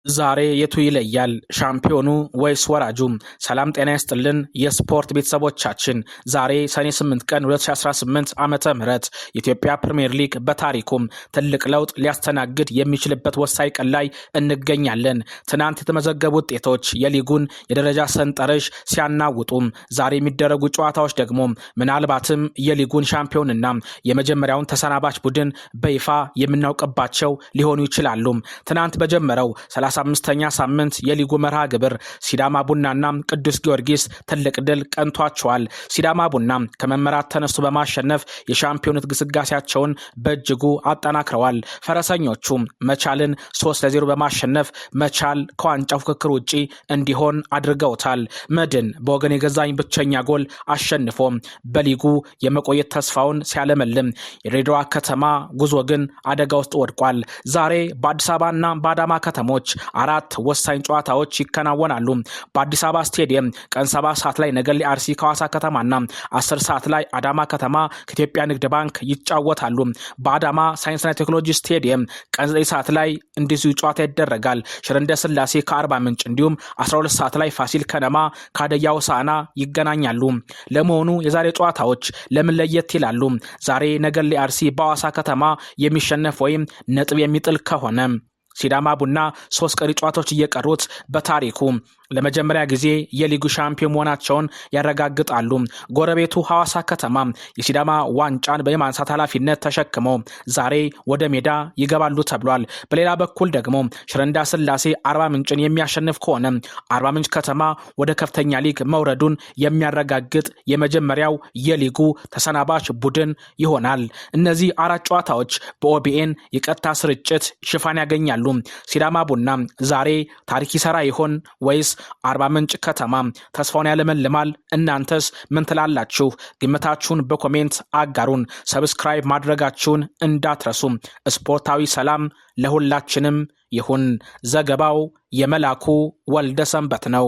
ዛሬ የቱ ይለያል ሻምፒዮኑ ወይስ ወራጁ? ሰላም ጤና ይስጥልን የስፖርት ቤተሰቦቻችን። ዛሬ ሰኔ 8 ቀን 2018 ዓመተ ምህረት የኢትዮጵያ ፕሪሚየር ሊግ በታሪኩም ትልቅ ለውጥ ሊያስተናግድ የሚችልበት ወሳኝ ቀን ላይ እንገኛለን። ትናንት የተመዘገቡ ውጤቶች የሊጉን የደረጃ ሰንጠረዥ ሲያናውጡም ዛሬ የሚደረጉ ጨዋታዎች ደግሞ ምናልባትም የሊጉን ሻምፒዮንና የመጀመሪያውን ተሰናባች ቡድን በይፋ የምናውቅባቸው ሊሆኑ ይችላሉ። ትናንት በጀመረው 35ኛ ሳምንት የሊጉ መርሃ ግብር ሲዳማ ቡናና ቅዱስ ጊዮርጊስ ትልቅ ድል ቀንቷቸዋል። ሲዳማ ቡና ከመመራት ተነስቶ በማሸነፍ የሻምፒዮንነት ግስጋሴያቸውን በእጅጉ አጠናክረዋል። ፈረሰኞቹ መቻልን 3-0 በማሸነፍ መቻል ከዋንጫው ፍክክር ውጪ እንዲሆን አድርገውታል። መድን በወገን የገዛኝ ብቸኛ ጎል አሸንፎ በሊጉ የመቆየት ተስፋውን ሲያለመልም፣ የድሬዳዋ ከተማ ጉዞ ግን አደጋ ውስጥ ወድቋል። ዛሬ በአዲስ አበባና በአዳማ ከተሞች አራት ወሳኝ ጨዋታዎች ይከናወናሉ። በአዲስ አበባ ስቴዲየም ቀን 7 ሰዓት ላይ ነገሌ አርሲ ከሐዋሳ ከተማና 10 ሰዓት ላይ አዳማ ከተማ ከኢትዮጵያ ንግድ ባንክ ይጫወታሉ። በአዳማ ሳይንስና ቴክኖሎጂ ስቴዲየም ቀን 9 ሰዓት ላይ እንደዚሁ ጨዋታ ይደረጋል። ሽረ እንዳስላሴ ከአርባ ምንጭ እንዲሁም 12 ሰዓት ላይ ፋሲል ከነማ ከሀዲያ ሆሳዕና ይገናኛሉ። ለመሆኑ የዛሬ ጨዋታዎች ለምን ለየት ይላሉ? ዛሬ ነገሌ አርሲ በሐዋሳ ከተማ የሚሸነፍ ወይም ነጥብ የሚጥል ከሆነ ሲዳማ ቡና 3 ቀሪ ጨዋታዎች እየቀሩት በታሪኩ ለመጀመሪያ ጊዜ የሊጉ ሻምፒዮን መሆናቸውን ያረጋግጣሉ። ጎረቤቱ ሐዋሳ ከተማ የሲዳማ ዋንጫን በማንሳት ኃላፊነት ተሸክመው ዛሬ ወደ ሜዳ ይገባሉ ተብሏል። በሌላ በኩል ደግሞ ሽረ እንዳስላሴ አርባ ምንጭን የሚያሸንፍ ከሆነ አርባ ምንጭ ከተማ ወደ ከፍተኛ ሊግ መውረዱን የሚያረጋግጥ የመጀመሪያው የሊጉ ተሰናባች ቡድን ይሆናል። እነዚህ አራት ጨዋታዎች በኦቢኤን የቀጥታ ስርጭት ሽፋን ያገኛሉ። ሲዳማ ቡና ዛሬ ታሪክ ይሰራ ይሆን ወይስ አርባ ምንጭ ከተማ ተስፋውን ያለመልማል? እናንተስ ምን ትላላችሁ? ግምታችሁን በኮሜንት አጋሩን። ሰብስክራይብ ማድረጋችሁን እንዳትረሱ። ስፖርታዊ ሰላም ለሁላችንም ይሁን። ዘገባው የመላኩ ወልደ ሰንበት ነው።